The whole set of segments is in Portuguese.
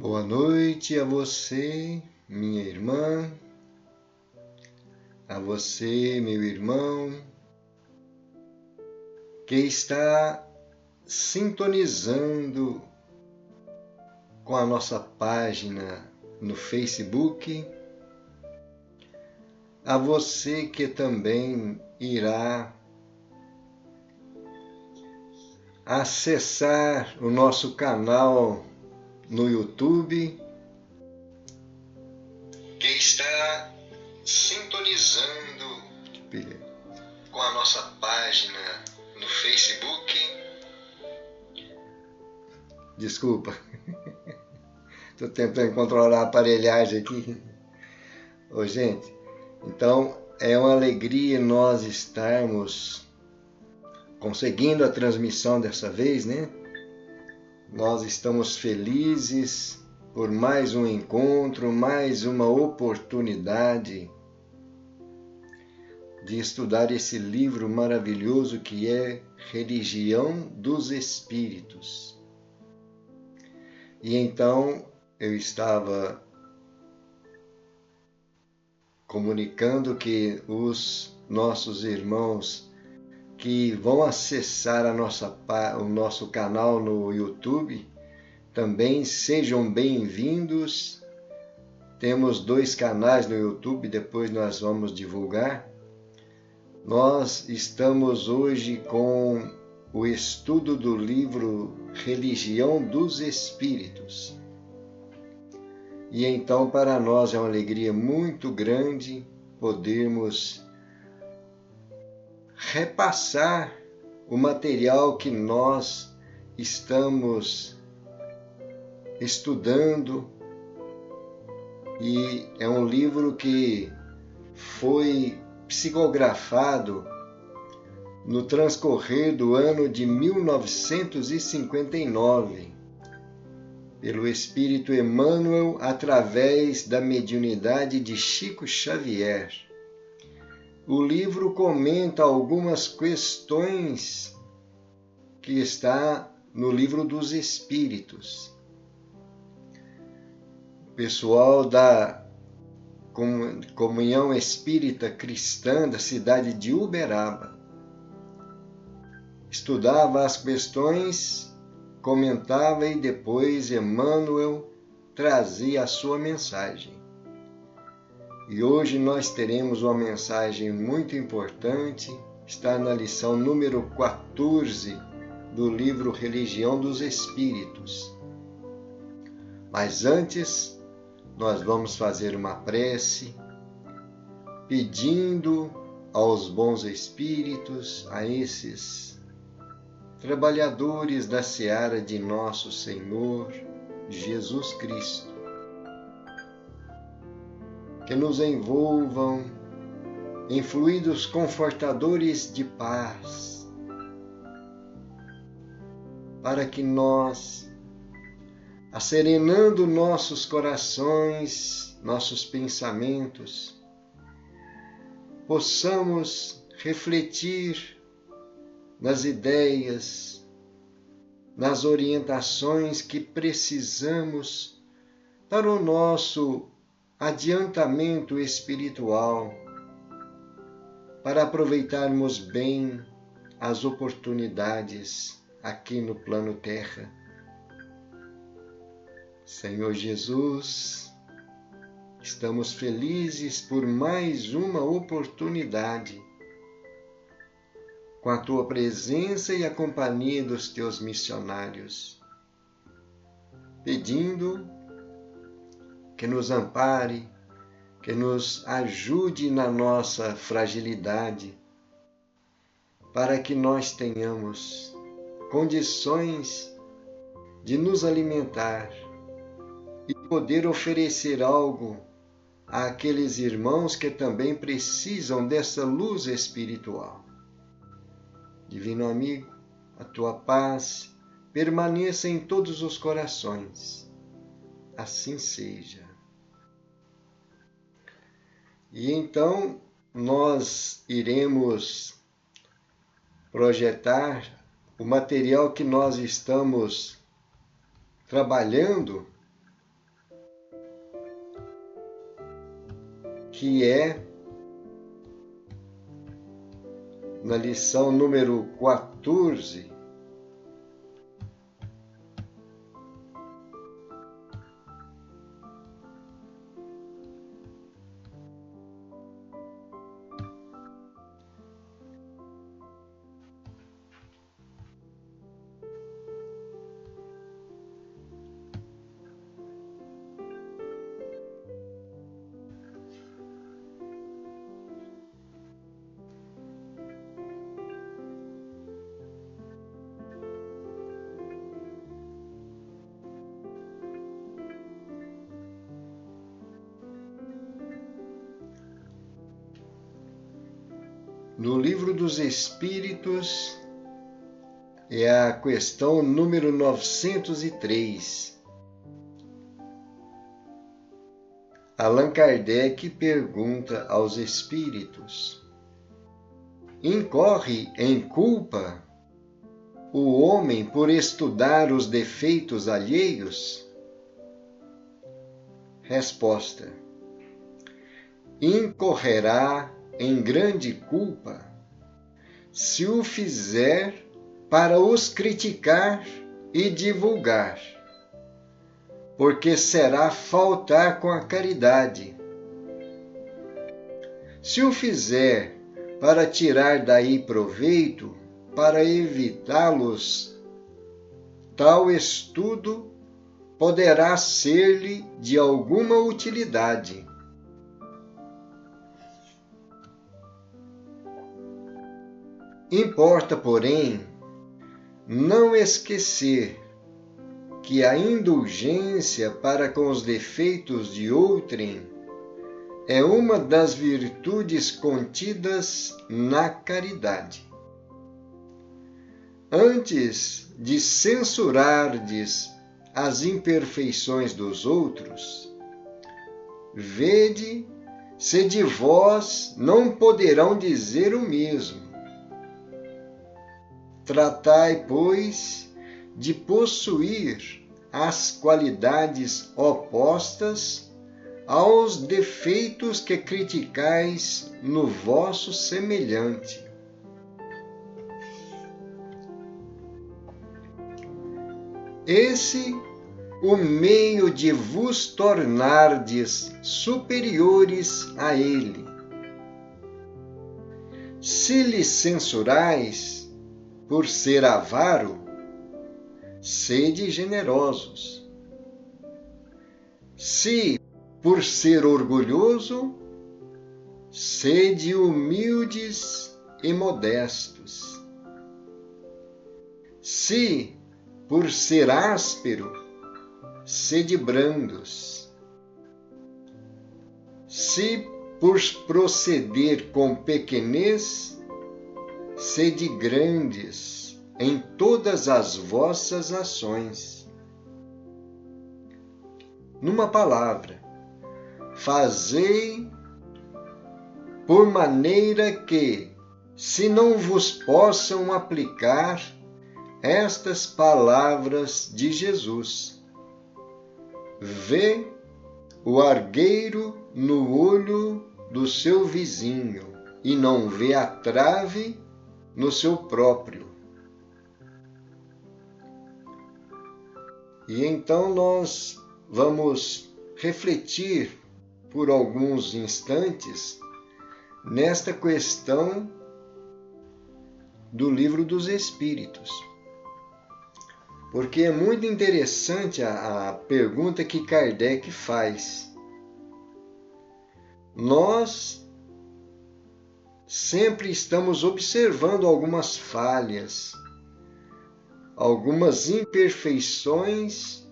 Boa noite a você, minha irmã, a você, meu irmão, que está sintonizando com a nossa página no Facebook, a você que também irá acessar o nosso canal no YouTube, que está sintonizando com a nossa página no Facebook. Desculpa, estou tentando controlar a aparelhagem aqui. Ô, gente, então é uma alegria nós estarmos conseguindo a transmissão dessa vez, né? Nós estamos felizes por mais um encontro, mais uma oportunidade de estudar esse livro maravilhoso que é Religião dos Espíritos. E então eu estava comunicando que os nossos irmãos que vão acessar o nosso canal no YouTube também sejam bem-vindos. Temos 2 canais no YouTube, depois nós vamos divulgar. Nós estamos hoje com o estudo do livro Religião dos Espíritos. E então para nós é uma alegria muito grande podermos repassar o material que nós estamos estudando, e é um livro que foi psicografado no transcorrer do ano de 1959 pelo Espírito Emmanuel através da mediunidade de Chico Xavier. O livro comenta algumas questões que está no Livro dos Espíritos. O pessoal da Comunhão Espírita Cristã da cidade de Uberaba estudava as questões, comentava e depois Emmanuel trazia a sua mensagem. E hoje nós teremos uma mensagem muito importante, está na lição número 14 do livro Religião dos Espíritos. Mas antes, nós vamos fazer uma prece, pedindo aos bons espíritos, a esses trabalhadores da seara de nosso Senhor Jesus Cristo, que nos envolvam em fluidos confortadores de paz, para que nós, asserenando nossos corações, nossos pensamentos, possamos refletir nas ideias, nas orientações que precisamos para o nosso adiantamento espiritual, para aproveitarmos bem as oportunidades aqui no plano Terra. Senhor Jesus, estamos felizes por mais uma oportunidade, com a Tua presença e a companhia dos Teus missionários, pedindo que nos ampare, que nos ajude na nossa fragilidade, para que nós tenhamos condições de nos alimentar e poder oferecer algo àqueles irmãos que também precisam dessa luz espiritual. Divino amigo, a Tua paz permaneça em todos os corações. Assim seja. E então nós iremos projetar o material que nós estamos trabalhando que é na lição número 14, no Livro dos Espíritos, é a questão número 903. Allan Kardec pergunta aos espíritos: incorre em culpa o homem por estudar os defeitos alheios? Resposta: incorrerá em grande culpa se o fizer para os criticar e divulgar, porque será faltar com a caridade. Se o fizer para tirar daí proveito, para evitá-los, tal estudo poderá ser-lhe de alguma utilidade. Importa, porém, não esquecer que a indulgência para com os defeitos de outrem é uma das virtudes contidas na caridade. Antes de censurardes as imperfeições dos outros, vede se de vós não poderão dizer o mesmo. Tratai, pois, de possuir as qualidades opostas aos defeitos que criticais no vosso semelhante. Esse o meio de vos tornardes superiores a ele. Se lhe censurais por ser avaro, sede generosos. Se por ser orgulhoso, sede humildes e modestos. Se por ser áspero, sede brandos. Se por proceder com pequenez, sede grandes em todas as vossas ações. Numa palavra, fazei por maneira que, se não vos possam aplicar estas palavras de Jesus, vê o argueiro no olho do seu vizinho e não vê a trave no seu próprio. E então nós vamos refletir por alguns instantes nesta questão do Livro dos Espíritos. Porque é muito interessante a pergunta que Kardec faz. Nós sempre estamos observando algumas falhas, algumas imperfeições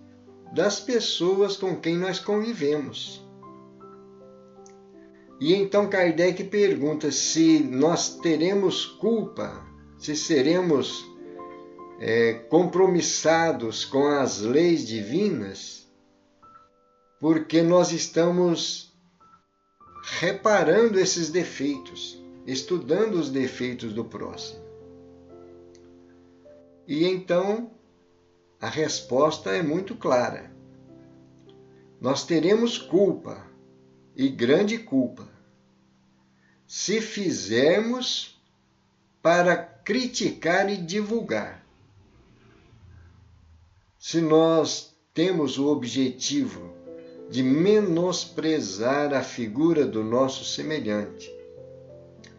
das pessoas com quem nós convivemos. E então Kardec pergunta se nós teremos culpa, se seremos compromissados com as leis divinas, porque nós estamos reparando esses defeitos, estudando os defeitos do próximo. E então a resposta é muito clara. Nós teremos culpa, e grande culpa, se fizermos para criticar e divulgar. Se nós temos o objetivo de menosprezar a figura do nosso semelhante,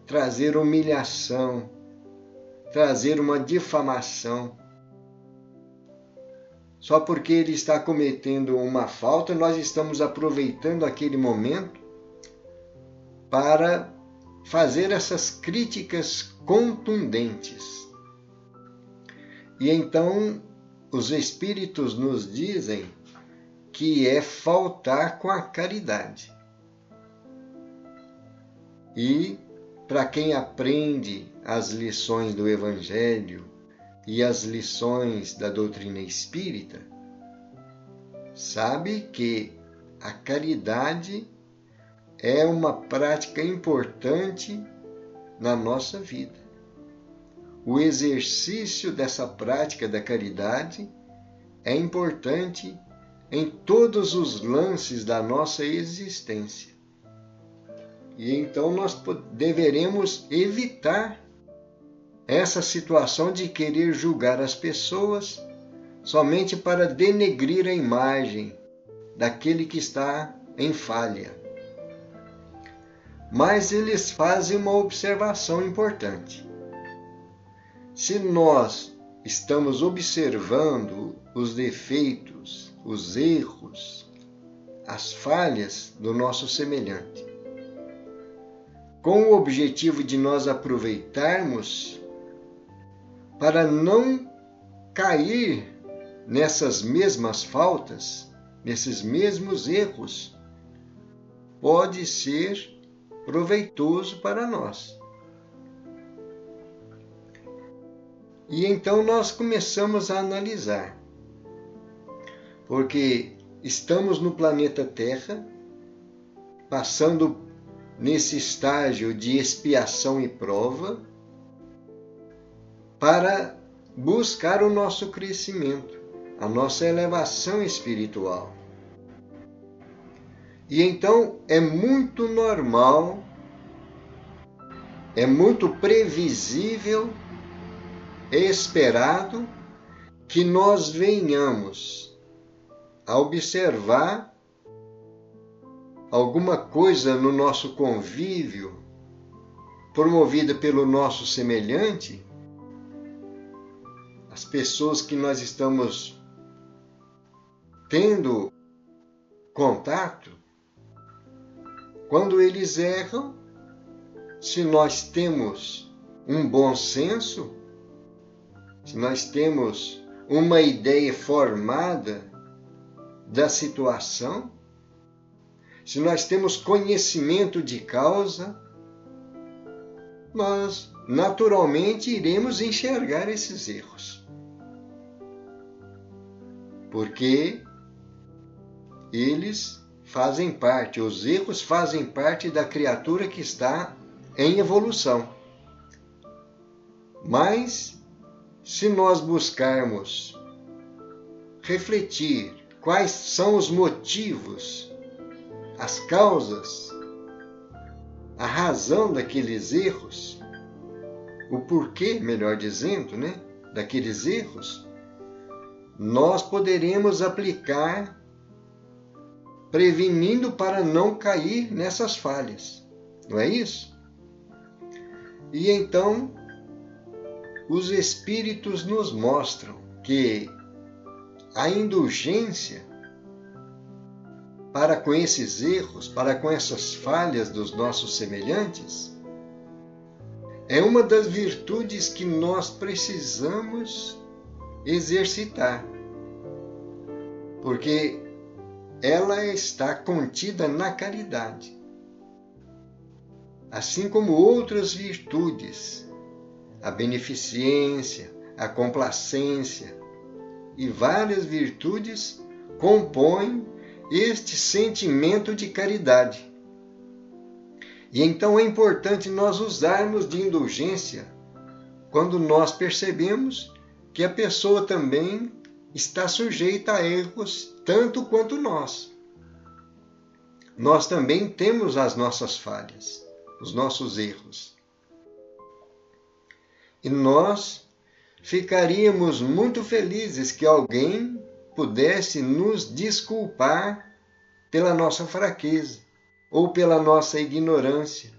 trazer humilhação, trazer uma difamação, só porque ele está cometendo uma falta, nós estamos aproveitando aquele momento para fazer essas críticas contundentes. E então os Espíritos nos dizem que é faltar com a caridade. E para quem aprende as lições do Evangelho e as lições da doutrina espírita, sabe que a caridade é uma prática importante na nossa vida. O exercício dessa prática da caridade é importante em todos os lances da nossa existência. E então nós deveremos evitar essa situação de querer julgar as pessoas somente para denegrir a imagem daquele que está em falha. Mas eles fazem uma observação importante. Se nós estamos observando os defeitos, os erros, as falhas do nosso semelhante, com o objetivo de nós aproveitarmos para não cair nessas mesmas faltas, nesses mesmos erros, pode ser proveitoso para nós. E então nós começamos a analisar, porque estamos no planeta Terra, passando nesse estágio de expiação e prova, para buscar o nosso crescimento, a nossa elevação espiritual. E então é muito normal, é muito previsível, é esperado que nós venhamos a observar alguma coisa no nosso convívio promovida pelo nosso semelhante, as pessoas que nós estamos tendo contato, quando eles erram, se nós temos um bom senso, se nós temos uma ideia formada da situação, se nós temos conhecimento de causa, nós naturalmente iremos enxergar esses erros. Porque eles fazem parte, os erros fazem parte da criatura que está em evolução. Mas, se nós buscarmos refletir quais são os motivos, as causas, a razão daqueles erros, o porquê, melhor dizendo, daqueles erros, nós poderemos aplicar prevenindo para não cair nessas falhas. Não é isso? E então, os Espíritos nos mostram que a indulgência para com esses erros, para com essas falhas dos nossos semelhantes, é uma das virtudes que nós precisamos exercitar, porque ela está contida na caridade. Assim como outras virtudes, a beneficência, a complacência e várias virtudes compõem este sentimento de caridade. E então é importante nós usarmos de indulgência quando nós percebemos que a pessoa também está sujeita a erros tanto quanto nós. Nós também temos as nossas falhas. os nossos erros. E nós ficaríamos muito felizes que alguém pudesse nos desculpar pela nossa fraqueza, ou pela nossa ignorância,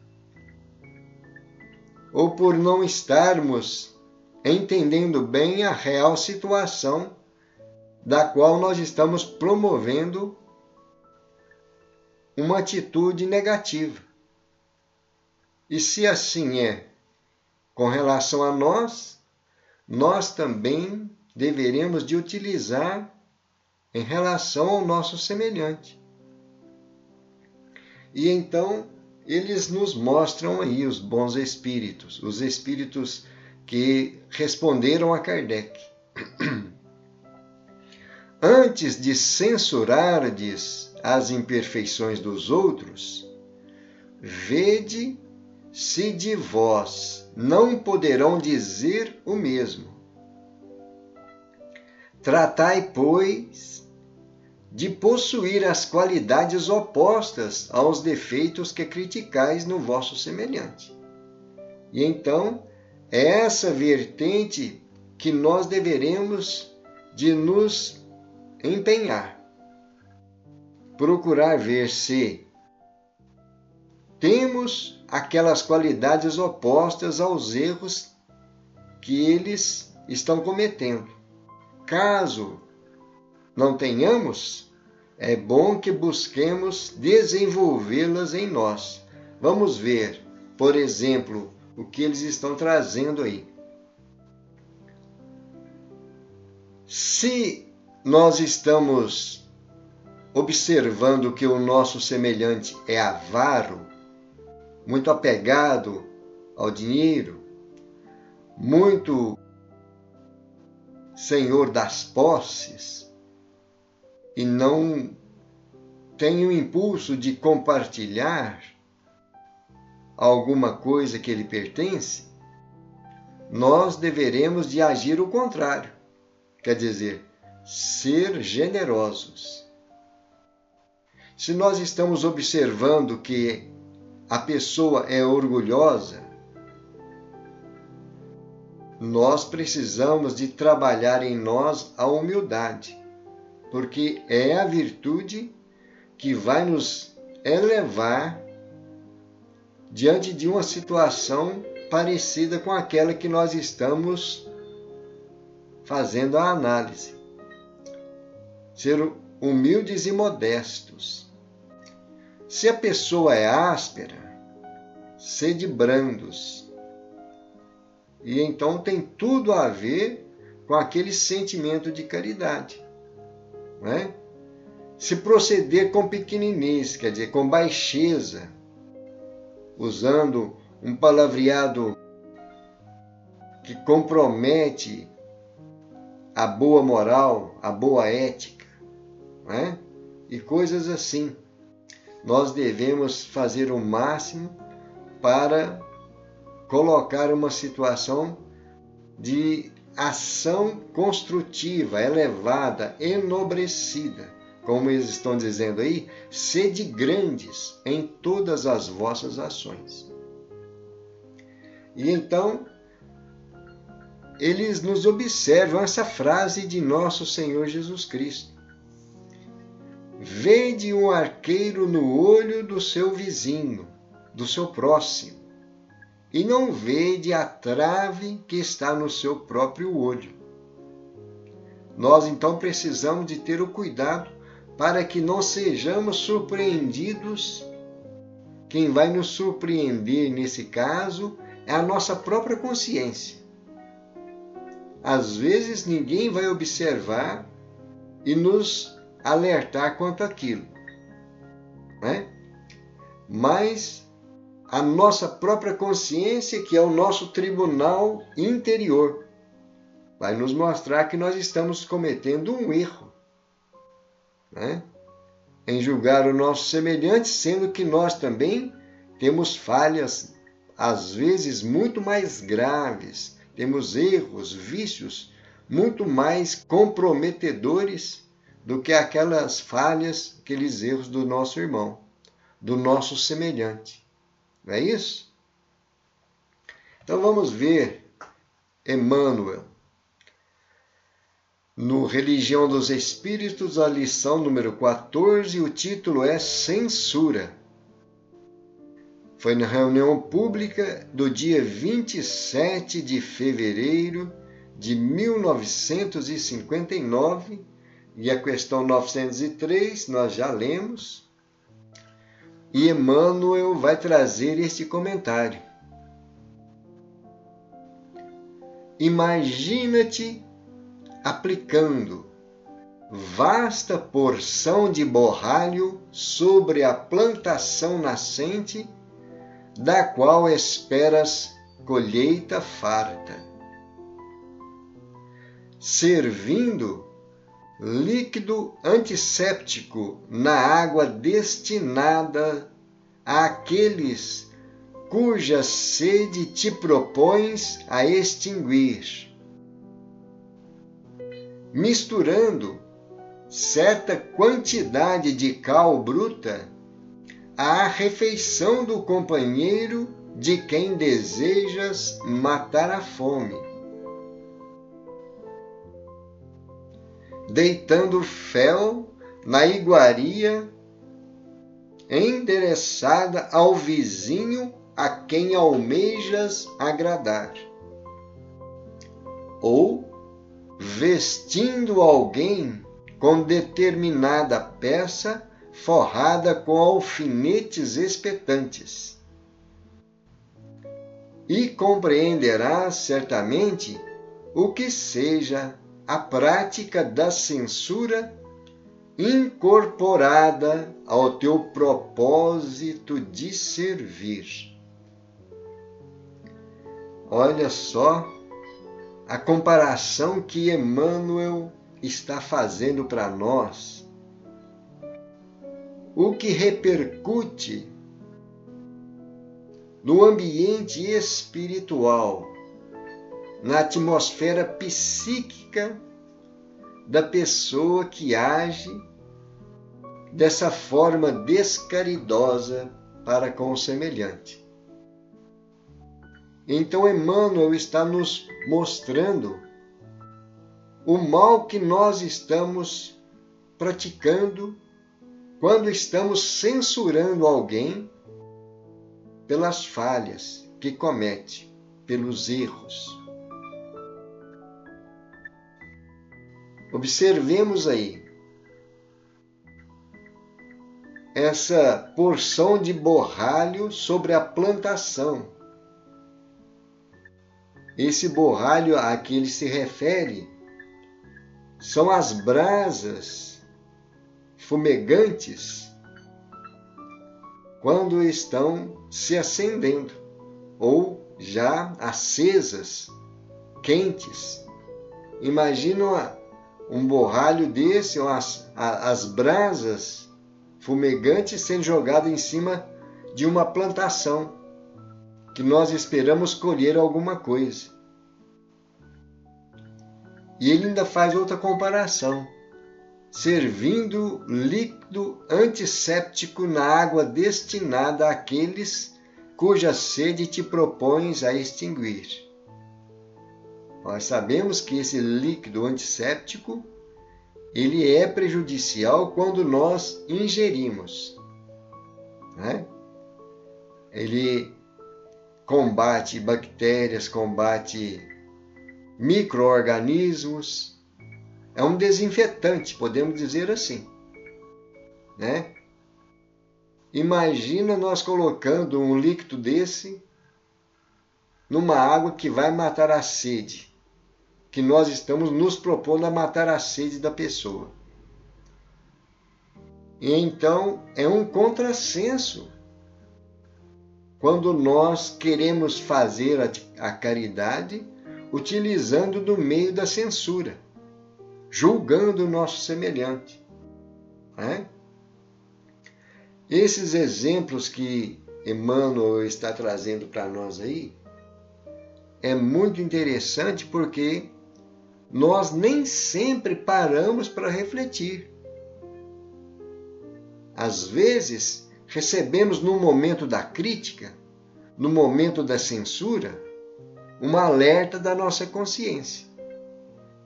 ou por não estarmos entendendo bem a real situação da qual nós estamos promovendo uma atitude negativa. E se assim é com relação a nós também deveremos de utilizar em relação ao nosso semelhante. E então eles nos mostram aí os bons espíritos, os espíritos que responderam a Kardec. Antes de censurardes as imperfeições dos outros, vede se de vós não poderão dizer o mesmo. Tratai, pois, de possuir as qualidades opostas aos defeitos que criticais no vosso semelhante. E então, é essa vertente que nós deveremos de nos empenhar. Procurar ver se temos aquelas qualidades opostas aos erros que eles estão cometendo. Caso não tenhamos, é bom que busquemos desenvolvê-las em nós. Vamos ver, por exemplo, o que eles estão trazendo aí. Se nós estamos observando que o nosso semelhante é avaro, muito apegado ao dinheiro, muito senhor das posses, e não tem o impulso de compartilhar alguma coisa que lhe pertence, nós deveremos de agir o contrário. Quer dizer, ser generosos. Se nós estamos observando que a pessoa é orgulhosa, nós precisamos de trabalhar em nós a humildade, porque é a virtude que vai nos elevar diante de uma situação parecida com aquela que nós estamos fazendo a análise. Ser humildes e modestos. Se a pessoa é áspera, sede brandos. E então tem tudo a ver com aquele sentimento de caridade. Não é? Se proceder com pequeninez, quer dizer, com baixeza, usando um palavreado que compromete a boa moral, a boa ética, não é? E coisas assim. Nós devemos fazer o máximo para colocar uma situação de ação construtiva, elevada, enobrecida. Como eles estão dizendo aí, sede grandes em todas as vossas ações. E então, eles nos observam essa frase de nosso Senhor Jesus Cristo. Vede um arqueiro no olho do seu vizinho, do seu próximo, e não vede a trave que está no seu próprio olho. Nós então precisamos de ter o cuidado para que não sejamos surpreendidos. Quem vai nos surpreender nesse caso é a nossa própria consciência. Às vezes ninguém vai observar e nos alertar quanto àquilo, né? Mas a nossa própria consciência, que é o nosso tribunal interior, vai nos mostrar que nós estamos cometendo um erro, né? Em julgar o nosso semelhante, sendo que nós também temos falhas, às vezes muito mais graves, temos erros, vícios muito mais comprometedores do que aquelas falhas, aqueles erros do nosso irmão, do nosso semelhante. Não é isso? Então vamos ver Emmanuel. No Religião dos Espíritos, a lição número 14, o título é Censura. Foi na reunião pública do dia 27 de fevereiro de 1959, e a questão 903 nós já lemos, e Emmanuel vai trazer este comentário. Imagina-te aplicando vasta porção de borralho sobre a plantação nascente, da qual esperas colheita farta, servindo líquido antisséptico na água destinada àqueles cuja sede te propões a extinguir, misturando certa quantidade de cal bruta à refeição do companheiro de quem desejas matar a fome, deitando fel na iguaria endereçada ao vizinho a quem almejas agradar, ou vestindo alguém com determinada peça forrada com alfinetes espetantes. E compreenderás certamente o que seja a prática da censura incorporada ao teu propósito de servir. Olha só a comparação que Emmanuel está fazendo para nós. O que repercute no ambiente espiritual, na atmosfera psíquica da pessoa que age dessa forma descaridosa para com o semelhante. Então Emmanuel está nos mostrando o mal que nós estamos praticando quando estamos censurando alguém pelas falhas que comete, pelos erros. Observemos aí essa porção de borralho sobre a plantação. Esse borralho a que ele se refere são as brasas fumegantes quando estão se acendendo, ou já acesas, quentes. Imagina um borralho desse, as brasas fumegantes sendo jogadas em cima de uma plantação, que nós esperamos colher alguma coisa. E ele ainda faz outra comparação, servindo líquido antisséptico na água destinada àqueles cuja sede te propões a extinguir. Nós sabemos que esse líquido antisséptico, ele é prejudicial quando nós ingerimos, né? Ele combate bactérias, combate micro-organismos, é um desinfetante, podemos dizer assim, né? Imagina nós colocando um líquido desse numa água que vai matar a sede, que nós estamos nos propondo a matar a sede da pessoa. E então é um contrassenso quando nós queremos fazer a caridade utilizando do meio da censura, julgando o nosso semelhante, né? Esses exemplos que Emmanuel está trazendo para nós aí é muito interessante, porque nós nem sempre paramos para refletir. Às vezes, recebemos no momento da crítica no momento da censura, um alerta da nossa consciência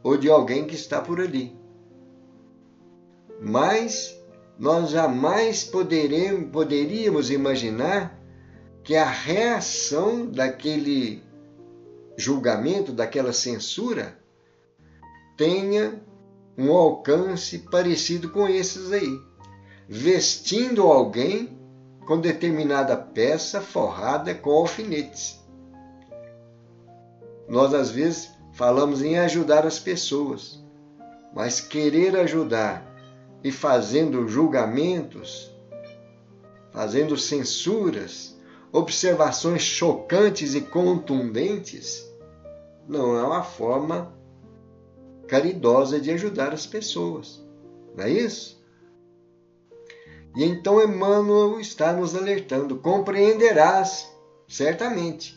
ou de alguém que está por ali. Mas nós jamais poderíamos imaginar que a reação daquele julgamento, daquela censura, tenha um alcance parecido com esses aí, vestindo alguém com determinada peça forrada com alfinetes. Nós, às vezes, falamos em ajudar as pessoas, mas querer ajudar e fazendo julgamentos, fazendo censuras, observações chocantes e contundentes, não é uma forma caridosa de ajudar as pessoas. Não é isso? E então Emmanuel está nos alertando: compreenderás, certamente,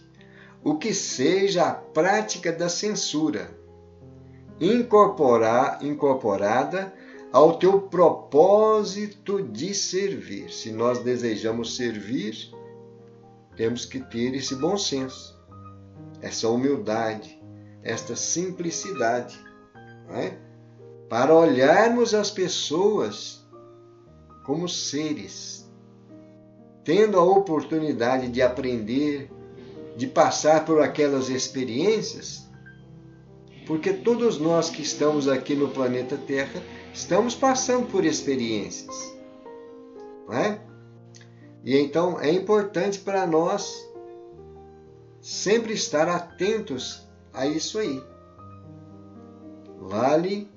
o que seja a prática da censura, incorporada ao teu propósito de servir. Se nós desejamos servir, temos que ter esse bom senso, essa humildade, esta simplicidade, não é? Para olharmos as pessoas como seres, tendo a oportunidade de aprender, de passar por aquelas experiências, porque todos nós que estamos aqui no planeta Terra estamos passando por experiências, não é? E então é importante para nós sempre estar atentos a isso aí. Vale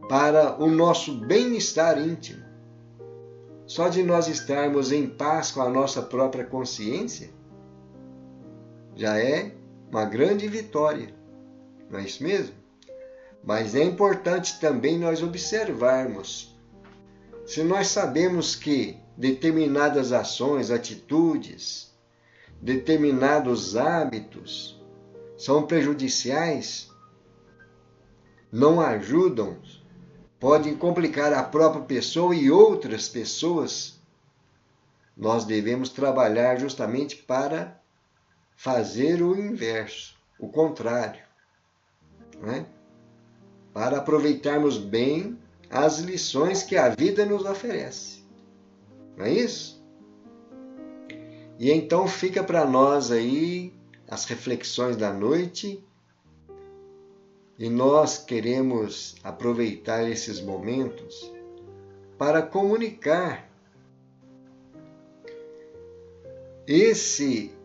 para o nosso bem-estar íntimo. Só de nós estarmos em paz com a nossa própria consciência já é uma grande vitória, não é isso mesmo? Mas é importante também nós observarmos se nós sabemos que determinadas ações, atitudes, determinados hábitos são prejudiciais, não ajudam, podem complicar a própria pessoa e outras pessoas, nós devemos trabalhar justamente para fazer o inverso, o contrário, não é? Para aproveitarmos bem as lições que a vida nos oferece. Não é isso? E então fica para nós aí as reflexões da noite, e nós queremos aproveitar esses momentos para comunicar esse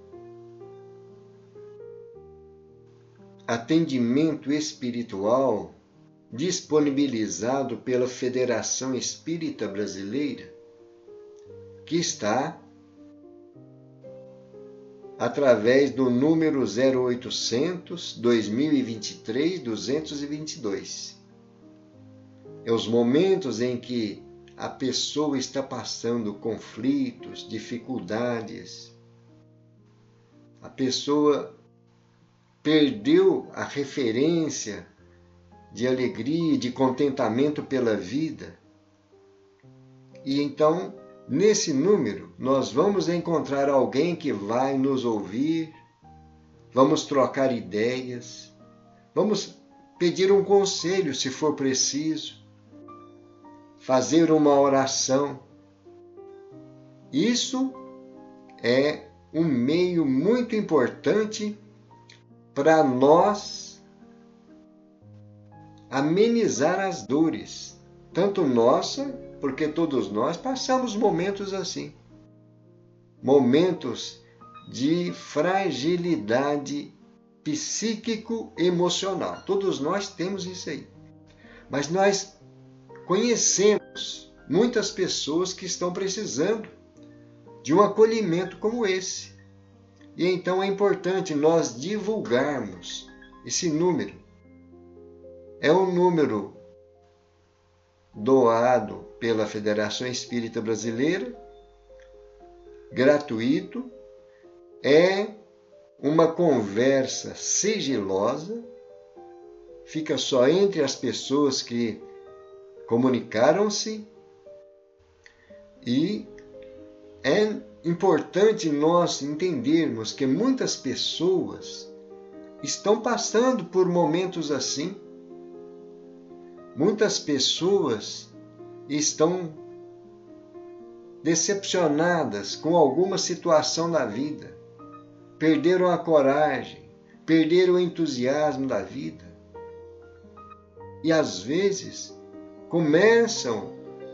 atendimento espiritual disponibilizado pela Federação Espírita Brasileira, que está através do número 0800 2023 222. É os momentos em que a pessoa está passando conflitos, dificuldades, a pessoa perdeu a referência de alegria, de contentamento pela vida. E então, nesse número, nós vamos encontrar alguém que vai nos ouvir, vamos trocar ideias, vamos pedir um conselho se for preciso, fazer uma oração. Isso é um meio muito importante para nós amenizar as dores, tanto nossa, porque todos nós passamos momentos assim, momentos de fragilidade psíquico-emocional. Todos nós temos isso aí. Mas nós conhecemos muitas pessoas que estão precisando de um acolhimento como esse. E então é importante nós divulgarmos esse número. É um número doado pela Federação Espírita Brasileira, gratuito, é uma conversa sigilosa, fica só entre as pessoas que comunicaram-se e é importante nós entendermos que muitas pessoas estão passando por momentos assim. Muitas pessoas estão decepcionadas com alguma situação da vida, perderam a coragem, perderam o entusiasmo da vida e às vezes começam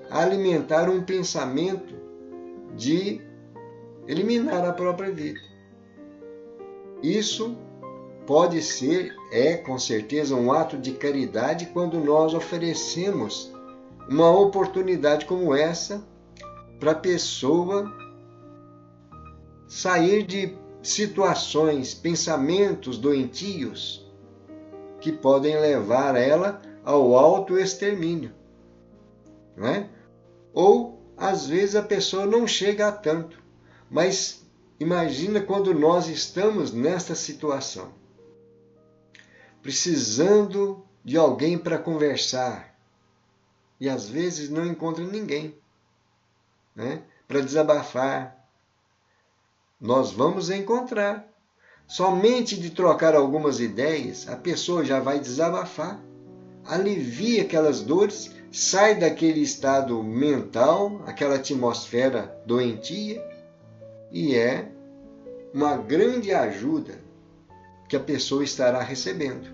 a alimentar um pensamento de eliminar a própria vida. Isso pode ser, com certeza, um ato de caridade quando nós oferecemos uma oportunidade como essa para a pessoa sair de situações, pensamentos doentios que podem levar ela ao autoextermínio, não é? Ou, às vezes, a pessoa não chega a tanto, mas imagina quando nós estamos nesta situação, precisando de alguém para conversar e às vezes não encontra ninguém, né, para desabafar. Nós vamos encontrar. Somente de trocar algumas ideias, a pessoa já vai desabafar, alivia aquelas dores, sai daquele estado mental, aquela atmosfera doentia, e é uma grande ajuda que a pessoa estará recebendo.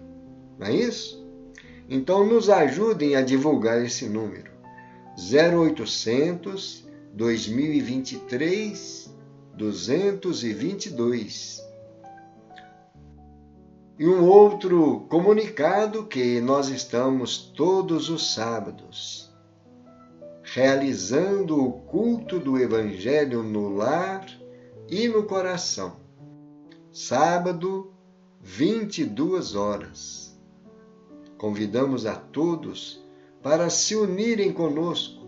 Não é isso? Então nos ajudem a divulgar esse número. 0800 2023 222. E um outro comunicado que nós estamos todos os sábados realizando o culto do Evangelho no lar e no coração. Sábado, 22 horas. Convidamos a todos para se unirem conosco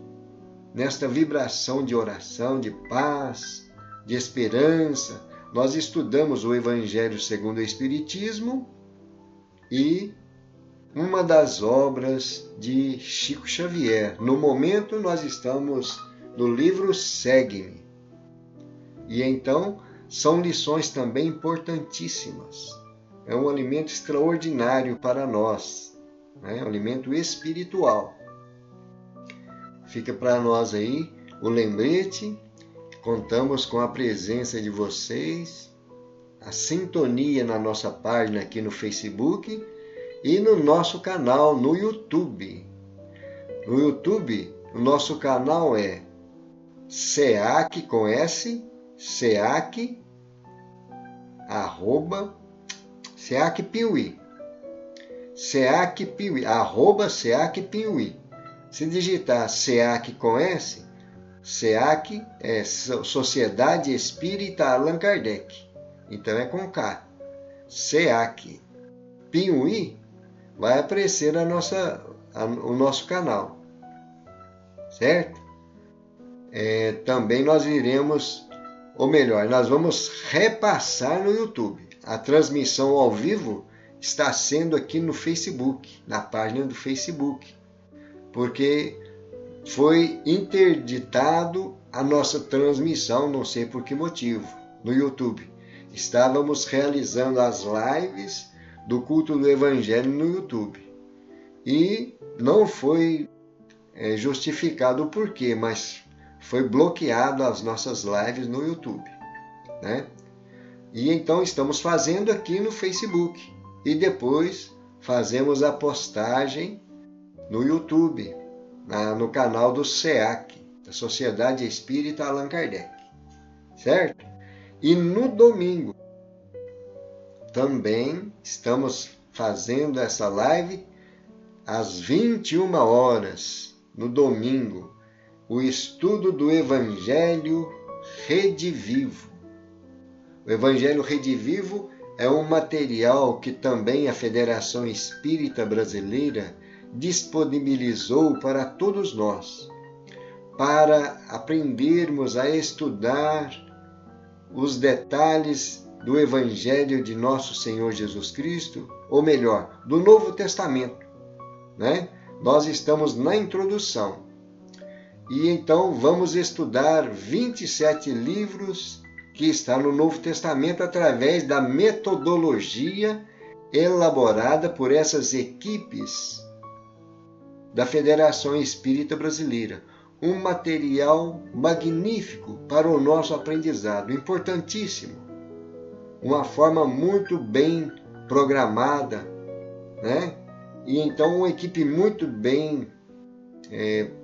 nesta vibração de oração, de paz, de esperança. Nós estudamos o Evangelho segundo o Espiritismo e uma das obras de Chico Xavier. No momento, nós estamos no livro Segue-me. E então, são lições também importantíssimas. É um alimento extraordinário para nós, né? Um alimento espiritual. Fica para nós aí o lembrete. Contamos com a presença de vocês, a sintonia na nossa página aqui no Facebook e no nosso canal no YouTube. No YouTube, o nosso canal é SEAC com S, SEAC, SEAC Piuí. SEAC Piuí, SEAC Piuí. Se digitar SEAC com S, SEAC é Sociedade Espírita Allan Kardec. Então é com K. SEAC Piuí vai aparecer o nosso canal. Certo? Também nós iremos, ou melhor, nós vamos repassar no YouTube. A transmissão ao vivo está sendo aqui no Facebook, na página do Facebook. Porque foi interditado a nossa transmissão, não sei por que motivo, no YouTube. Estávamos realizando as lives do culto do Evangelho no YouTube. E não foi justificado o porquê, mas foi bloqueado as nossas lives no YouTube, né? E então estamos fazendo aqui no Facebook. E depois fazemos a postagem no YouTube, no canal do SEAC, da Sociedade Espírita Allan Kardec. Certo? E no domingo também estamos fazendo essa live às 21 horas, no domingo, o estudo do Evangelho Redivivo. O Evangelho Redivivo é um material que também a Federação Espírita Brasileira disponibilizou para todos nós, para aprendermos a estudar os detalhes do Evangelho de Nosso Senhor Jesus Cristo, ou melhor, do Novo Testamento, né? Nós estamos na introdução. E então vamos estudar 27 livros que está no Novo Testamento através da metodologia elaborada por essas equipes da Federação Espírita Brasileira. Um material magnífico para o nosso aprendizado, importantíssimo. Uma forma muito bem programada, né? E então uma equipe muito bem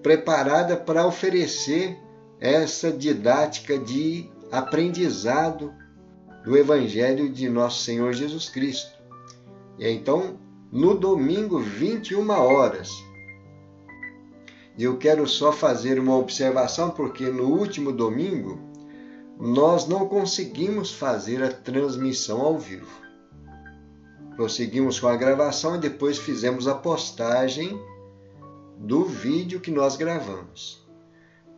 preparada para oferecer essa didática de aprendizado do Evangelho de Nosso Senhor Jesus Cristo. E então, no domingo, 21 horas. E eu quero só fazer uma observação, porque no último domingo nós não conseguimos fazer a transmissão ao vivo. Prosseguimos com a gravação e depois fizemos a postagem do vídeo que nós gravamos.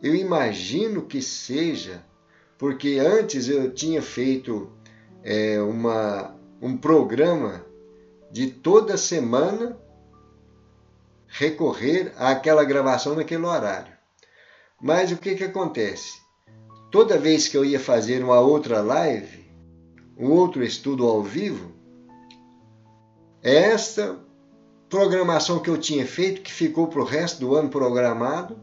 Eu imagino que seja porque antes eu tinha feito um programa de toda semana recorrer àquela gravação naquele horário. Mas o que acontece? Toda vez que eu ia fazer uma outra live, um outro estudo ao vivo, esta programação que eu tinha feito, que ficou para o resto do ano programado,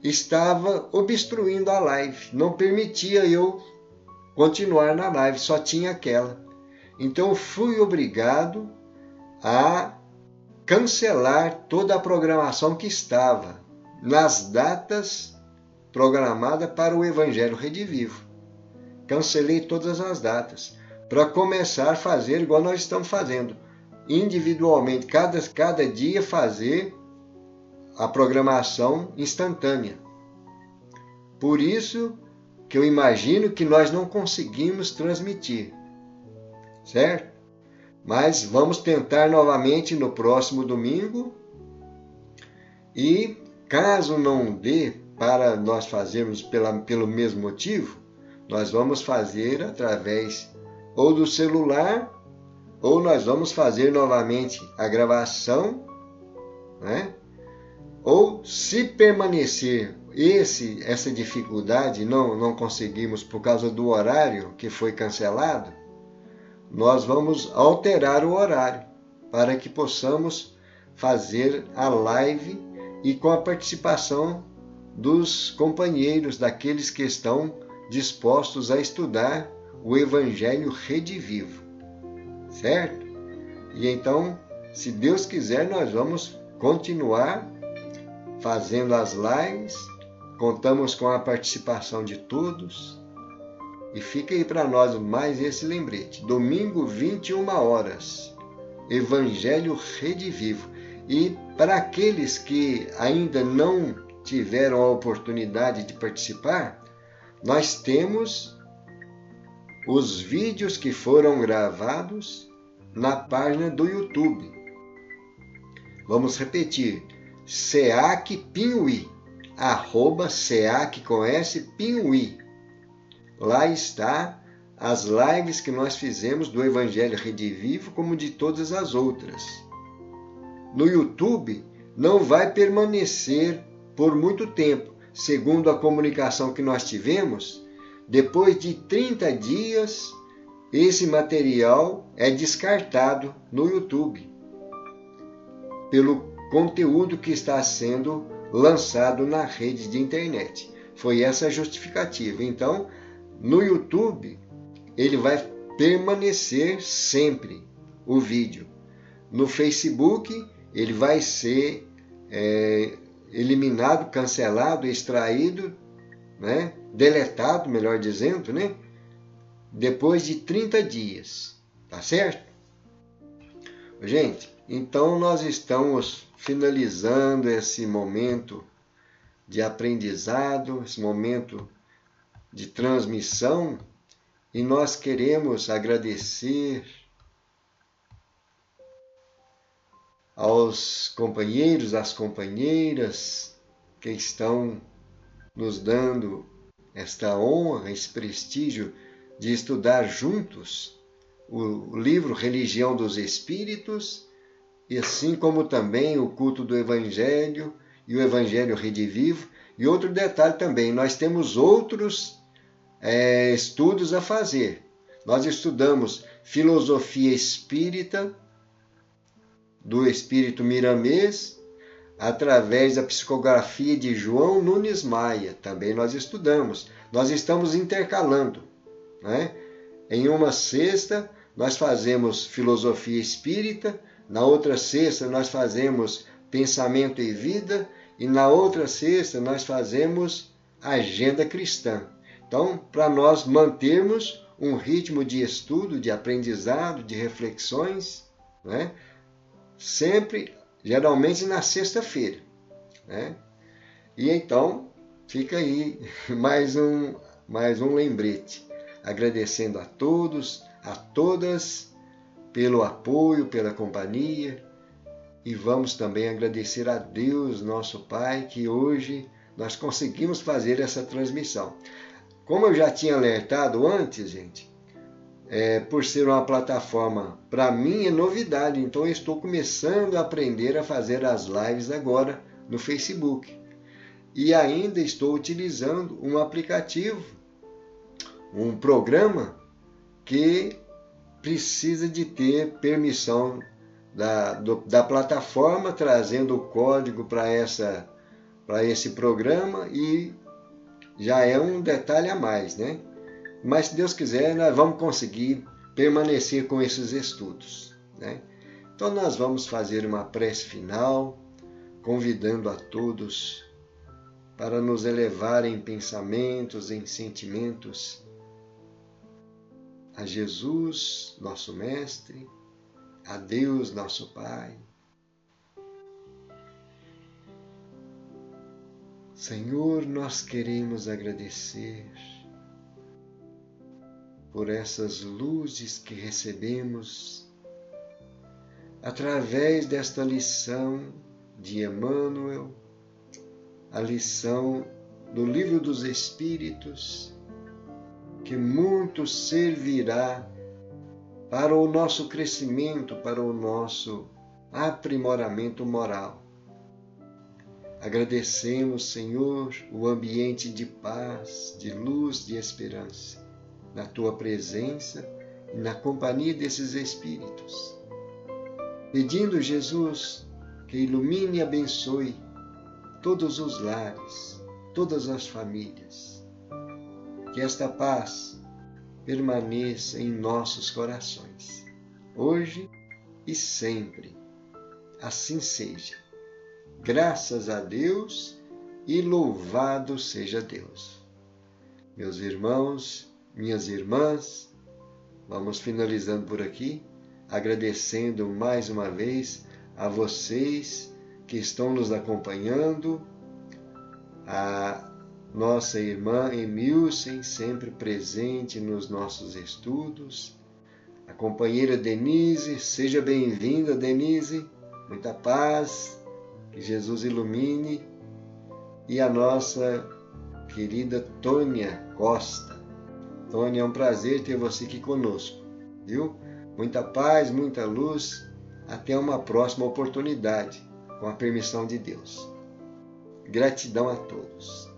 estava obstruindo a live, não permitia eu continuar na live, só tinha aquela. Então eu fui obrigado a cancelar toda a programação que estava nas datas programadas para o Evangelho Redivivo. Cancelei todas as datas para começar a fazer igual nós estamos fazendo, individualmente, cada dia fazer a programação instantânea. Por isso que eu imagino que nós não conseguimos transmitir, certo? Mas vamos tentar novamente no próximo domingo. E caso não dê para nós fazermos pelo mesmo motivo, nós vamos fazer através ou do celular, ou nós vamos fazer novamente a gravação, né? Ou se permanecer essa dificuldade, não conseguimos por causa do horário que foi cancelado, nós vamos alterar o horário para que possamos fazer a live e com a participação dos companheiros, daqueles que estão dispostos a estudar o Evangelho Redivivo, certo? E então, se Deus quiser, nós vamos continuar fazendo as lives, contamos com a participação de todos. E fica aí para nós mais esse lembrete. Domingo, 21 horas, Evangelho Redivivo. E para aqueles que ainda não tiveram a oportunidade de participar, nós temos os vídeos que foram gravados na página do YouTube. Vamos repetir. SEAC Pinhuí, @SEAC com S Pinhuí. Lá está as lives que nós fizemos do Evangelho Redivivo, como de todas as outras. No YouTube não vai permanecer por muito tempo. Segundo a comunicação que nós tivemos, depois de 30 dias, esse material é descartado no YouTube, pelo conteúdo que está sendo lançado na rede de internet. Foi essa a justificativa. Então, no YouTube, ele vai permanecer sempre, o vídeo. No Facebook, ele vai ser eliminado, cancelado, extraído, né? Deletado, melhor dizendo, né? Depois de 30 dias. Tá certo? Gente, então nós estamos finalizando esse momento de aprendizado, esse momento de transmissão, e nós queremos agradecer aos companheiros, às companheiras que estão nos dando esta honra, esse prestígio de estudar juntos o livro Religião dos Espíritos, e assim como também o culto do Evangelho e o Evangelho Redivivo. E outro detalhe também, nós temos outros estudos a fazer. Nós estudamos filosofia espírita, do espírito miramês, através da psicografia de João Nunes Maia. Também nós estudamos. Nós estamos intercalando, né? Em uma sexta, nós fazemos filosofia espírita, na outra sexta, nós fazemos pensamento e vida, e na outra sexta, nós fazemos agenda cristã. Então, para nós mantermos um ritmo de estudo, de aprendizado, de reflexões, né? Sempre, geralmente na sexta-feira, né? E então, fica aí mais um lembrete. Agradecendo a todos, a todas, pelo apoio, pela companhia. E vamos também agradecer a Deus, nosso Pai, que hoje nós conseguimos fazer essa transmissão. Como eu já tinha alertado antes, gente, por ser uma plataforma, para mim é novidade, então eu estou começando a aprender a fazer as lives agora no Facebook. E ainda estou utilizando um aplicativo, um programa que precisa de ter permissão da plataforma, trazendo o código para esse programa, e já é um detalhe a mais, né? Mas se Deus quiser, nós vamos conseguir permanecer com esses estudos, né? Então nós vamos fazer uma prece final, convidando a todos para nos elevar em pensamentos, em sentimentos a Jesus, nosso Mestre, a Deus, nosso Pai. Senhor, nós queremos agradecer por essas luzes que recebemos através desta lição de Emmanuel, a lição do Livro dos Espíritos, que muito servirá para o nosso crescimento, para o nosso aprimoramento moral. Agradecemos, Senhor, o ambiente de paz, de luz, de esperança, na Tua presença e na companhia desses Espíritos. Pedindo, Jesus, que ilumine e abençoe todos os lares, todas as famílias. Que esta paz permaneça em nossos corações, hoje e sempre. Assim seja. Graças a Deus e louvado seja Deus. Meus irmãos, minhas irmãs, vamos finalizando por aqui, agradecendo mais uma vez a vocês que estão nos acompanhando, a nossa irmã Emilsen, sempre presente nos nossos estudos, a companheira Denise, seja bem-vinda, Denise, muita paz, que Jesus ilumine, e a nossa querida Tônia Costa. Tônia, é um prazer ter você aqui conosco, viu? Muita paz, muita luz, até uma próxima oportunidade, com a permissão de Deus. Gratidão a todos.